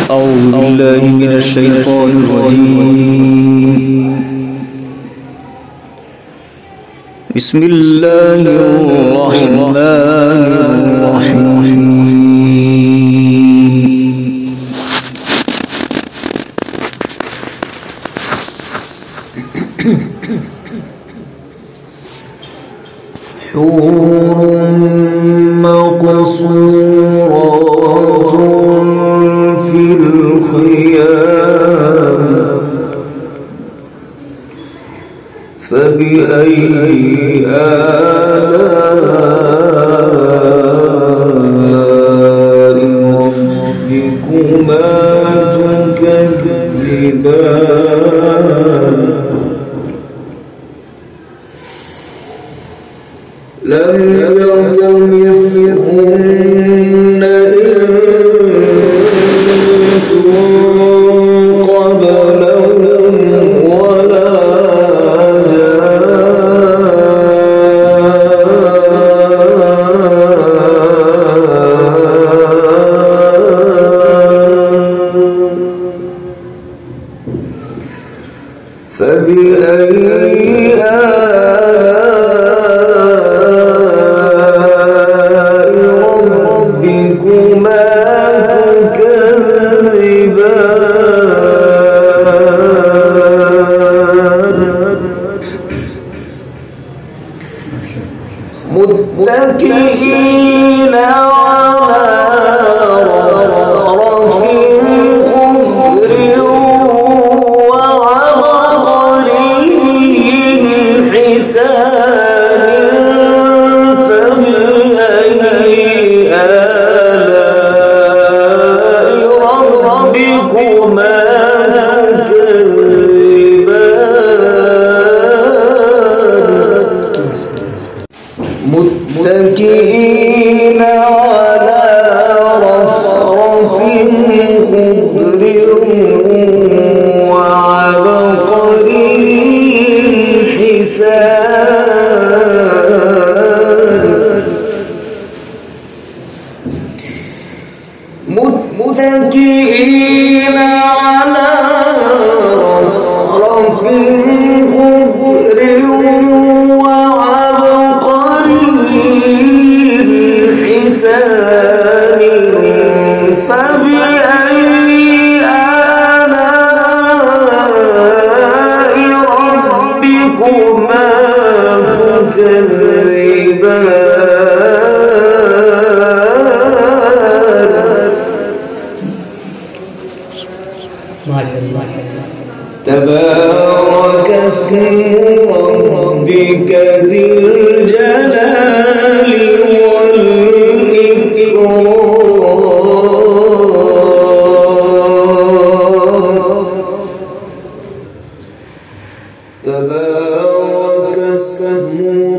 أعوذ بالله من الشيطان الرجيم. بسم الله الرحمن الرحيم. حور مقصورات في الخيام فبأي آلاء ربكما تكذبان لم يطمثهن إنس قبلهم ولا جان فبأي متكئين على رفرف خضر وعبقري حسان فبأي آلاء ربكما متكئين على رفرف خضر وعبقري حسان متكئين على رفرف خضر فبأي آلاء ربكما تكذبان تبارك اسم ربك ذي الجلال والإكرام تبارك اسم